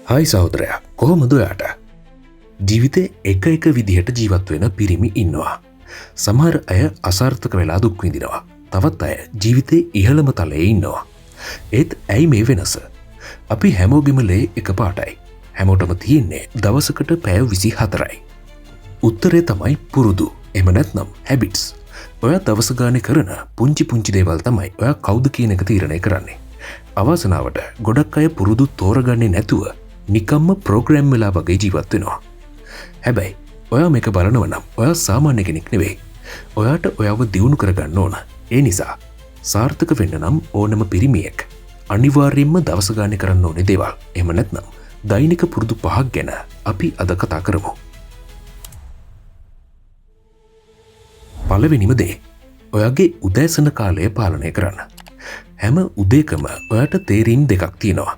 හයි සහෝදරයා කොහොමද ඔයාට? ජීවිතේ එක විදිහට ජීවත් වෙන පිරිමි ඉන්නවා. සමහර අය අසාර්ථක වෙලා දුක් විඳිනවා. තවත් අය ජීවිතේ ඉහළම තලයේ ඉන්නවා. ඒත් ඇයි මේ වෙනස? අපි හැමෝගෙම ලේ එක පාටයි. හැමෝටම තියෙන්නේ දවසකට පැය 24යි. උත්තරේ තමයි පුරුදු. එහෙම නැත්නම් හැබිට්ස්. ඔයා දවස ගානේ කරන පුංචි දේවල් තමයි ඔයා කවුද කියන එක තීරණය කරන්නේ. අවාසනාවට ගොඩක් අය පුරුදු තෝරගන්නේ නැතුව නිකම්ම ප්‍රෝග්‍රෑම් වෙලා වගේ ජීවත් වෙනවා. හැබැයි ඔයා මේක බලනව නම් ඔයා සාමාන්‍ය කෙනෙක් නෙවෙයි. ඔයාට ඔයාව දියුණු කරගන්න ඕන. ඒ නිසා සාර්ථක වෙන්න නම් ඕනම පිරිමියෙක් අනිවාර්යයෙන්ම දවස ගානේ කරන්න ඕනේ දේවල්. එහෙම නැත්නම් දෛනික පුරුදු 5ක් ගැන අපි අද කතා කරමු. පළවෙනිම දේ ඔයාගේ උදෑසන කාලය පාලනය කරන්න. හැම උදේකම ඔයාට තේරීම් දෙකක් තියෙනවා.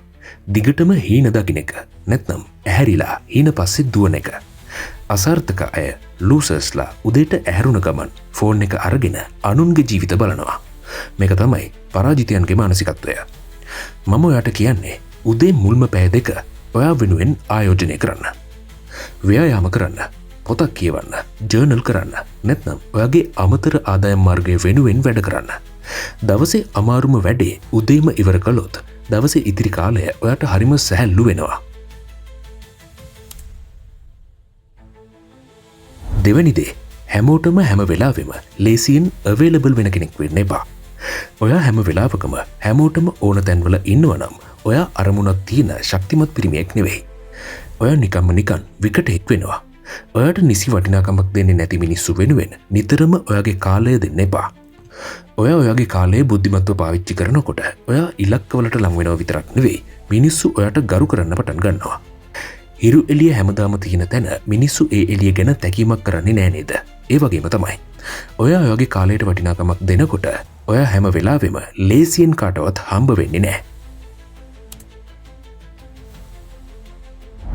දිගටම හීන දකින්න එක නැත්නම් ඇහැරිලා හීන පස්සේ දුවන එක. අසාර්ථක අය ලූසර්ස්ලා උදේට ඇහැරුණ ගමන් ෆෝන් එක අරගෙන අනුන්ගේ ජීවිත බලනවා. මේක තමයි පරාජිතයන්ගේ මානසිකත්වය. මම ඔයාට කියන්නේ උදේ මුල්ම පැය දෙක ඔයා වෙනුවෙන් ආයෝජනය කරන්න. ව්‍යායාම කරන්න, පොතක් කියවන්න, ජර්නල් කරන්න, නැත්නම් ඔයාගේ අමතර ආදායම් මාර්ගය වෙනුවෙන් වැඩ කරන්න. දවසේ අමාරුම වැඩේ උදේම ඉවර කළොත් දවසේ ඉතිරි කාලය ඔයාට හරිම සැහැල්ලු වෙනවා. දෙවැනි දේ හැමෝටම හැම වෙලාවෙම ලේසියෙන් අවේලබල් වෙන කෙනෙක් වෙන්න එපා. ඔයා හැම වෙලාවකම හැමෝටම ඕන තැන්වල ඉන්නවනම් ඔයා අරමුණක් තියෙන ශක්තිමත් පිරිමියෙක් නෙවෙයි. ඔයා නිකන් විකටෙක් වෙනවා. ඔයාට නිසි වටිනාකමක් දෙන්නේ නැති මිනිස්සු වෙනුවෙන් නිතරම ඔයාගේ කාලය දෙන්න එපා. ඔයාගේ කාලයේ බුද්ධිමත්ව පාවිච්චි කරනකොට ඔයා ඉලක්කවලට ලං වෙනවා විතරක් නෙවෙයි මිනිස්සු ඔයාට ගරු කරන්න පටන් ගන්නවා. හිරු එළිය හැමදාම තියෙන තැන මිනිස්සු ඒ එළිය ගැන තැකීමක් කරන්නේ නෑ නේද? ඒ වගේම තමයි. ඔයාගේ කාලයට වටිනාකමක් දෙනකොට ඔයා හැම වෙලාවෙම ලේසියෙන් කාටවත් හම්බ වෙන්නේ නෑ.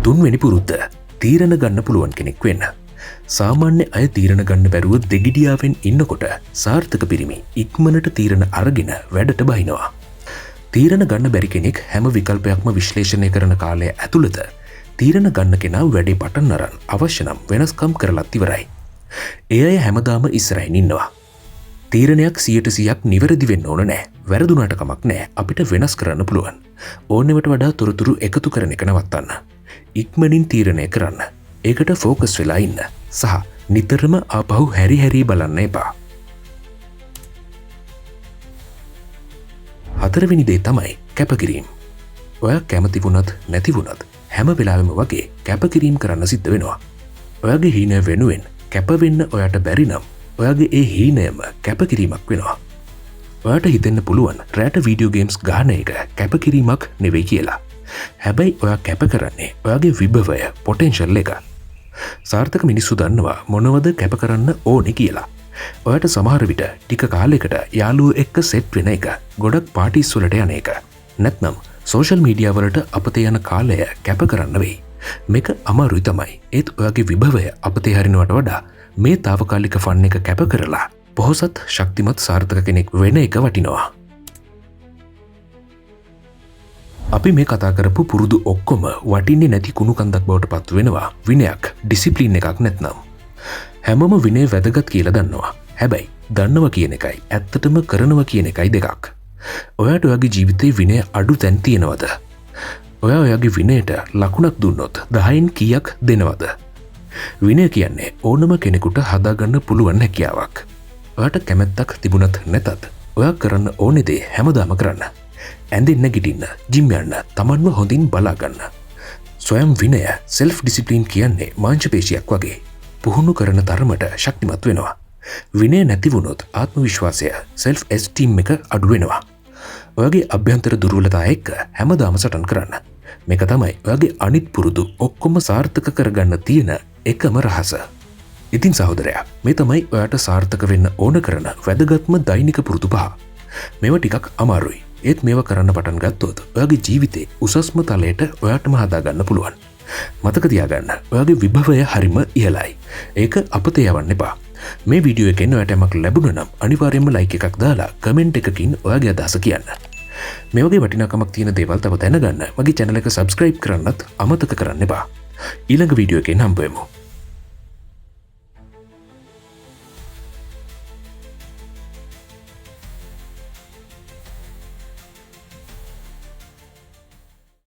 තුන්වෙනි පුරුද්ද තීරණ ගන්න පුළුවන් කෙනෙක් වෙන්න. සාමාන්‍ය අය තීරණ ගන්න බැරුව දෙගිඩියාවෙන් ඉන්නකොට සාර්ථක පිරිමි ඉක්මනට තීරණ අරගෙන වැඩට බහිනවා. තීරණ ගන්න බැරි කෙනෙක් හැම විකල්පයක්ම විශ්ලේෂණය කරන කාලය ඇතුළත තීරණ ගන්න කෙනා වැඩේ පටන් අරන් අවශ්‍ය නම් වෙනස්කම් කරලත් ඉවරයි. ඒ අය හැමදාම ඉස්සරහින් ඉන්නවා. තීරණයක් 100%ක් නිවැරදි වෙන්න ඕන නෑ. වැරදුනාට කමක් නෑ. අපිට වෙනස් කරන්න පුළුවන්. ඕනෙවට වඩා තොරතුරු එකතු කරන එක නවත්තන්න. ඉක්මනින් තීරණය කරන්න. ඒකට ෆෝකස් වෙලා ඉන්න. සහ නිතරම ආපහු හැරි බලන්න එපා. හතරවෙනි දේ තමයි කැපකිරීම. ඔයා කැමති වුණත් නැති වුණත් හැම වෙලාවෙම වගේ කැපකිරීම කරන්න සිද්ධ වෙනවා. ඔයාගේ හීනය වෙනුවෙන් කැප වෙන්න ඔයාට බැරි නම් ඔයාගේ ඒ හීනයම කැපකිරීමක් වෙනවා. ඔයාට හිතෙන්න පුළුවන් රැට වීඩියෝ ගේම්ස් ගහන එක කැපකිරීමක් නෙවෙයි කියලා. හැබැයි ඔයා කැප කරන්නේ ඔයාගේ විභවය, පොටෙන්ෂල් එක. සාර්ථක මිනිස්සු දන්නවා මොනවද කැප කරන්න ඕනේ කියලා. ඔයාට සමහර විට ටික කාලයකට යාළුවෝ එක්ක සෙට් වෙන එක, ගොඩක් පාටිස් වලට යන එක, නැත්නම් සෝෂල් මීඩියා වලට අපතේ යන කාලය කැප කරන්න වෙයි. මේක අමාරුයි තමයි. ඒත් ඔයාගේ විභවය අපතේ හරිනවට වඩා මේ తాවකාලික ෆන් එක කැප කරලා පොහොසත් ශක්තිමත් සාර්ථක කෙනෙක් වෙන එක වටිනවා. අපි මේ කතා කරපු පුරුදු ඔක්කොම වටින්නේ නැති කුණු කන්දක් බවට පත් වෙනවා විනයක්, ඩිසිප්ලින් එකක් නැත්නම්. හැමෝම විනය වැදගත් කියලා දන්නවා. හැබැයි දන්නවා කියන එකයි ඇත්තටම කරනවා කියන එකයි දෙකක්. ඔයාට ඔයාගේ ජීවිතේ විනය අඩු තැන් තියෙනවද? ඔයාගේ විනයට ලකුණක් දුන්නොත් 10න් කීයක් දෙනවද? විනය කියන්නේ ඕනම කෙනෙකුට හදාගන්න පුළුවන් හැකියාවක්. ඔයාට කැමැත්තක් තිබුණත් නැතත් ඔයා කරන්න ඕනේ දේ හැමදාම කරන්න. ඇඳෙන්න ගිටින්න, ජිම් යන්න, තමන්ව හොඳින් බලාගන්න. ස්වයං විනය, සෙල්ෆ් ඩිසිප්ලින් කියන්නේ මාංශ පේශියක් වගේ. පුහුණු කරන තරමට ශක්තිමත් වෙනවා. විනය නැති වුණොත් ආත්ම විශ්වාසය, සෙල්ෆ් එස්ටීම් එක අඩු වෙනවා. ඔයාගේ අභ්‍යන්තර දුර්වලතා එක්ක හැමදාම සටන් කරන්න. මේක තමයි ඔයාගේ අනිත් පුරුදු ඔක්කොම සාර්ථක කරගන්න තියෙන එකම රහස. ඉතින් සහෝදරයා, මේ තමයි ඔයාට සාර්ථක වෙන්න ඕන කරන වැදගත්ම දෛනික පුරුදු 5. මේවා ටිකක් අමාරුයි. ඒත් මේවා කරන්න පටන් ගත්තොත් ඔයාගේ ජීවිතේ උසස්ම තලයට ඔයාටම හදාගන්න පුළුවන්. මතක තියාගන්න, ඔයාගේ විභවය හරිම ඉහළයි. ඒක අපතේ යවන්න එපා. මේ වීඩියෝ එකෙන් ඔයාට යමක් ලැබුණා නම් අනිවාර්යයෙන්ම ලයික් එකක් දාලා කමෙන්ට් එකකින් ඔයාගේ අදහස කියන්න. මේවගේ වටිනාකමක් තියෙන දේවල් තව දැනගන්න මගේ channel එක subscribe කරන්නත් අමතක කරන්න එපා. ඊළඟ වීඩියෝ එකෙන් හම්බෙමු.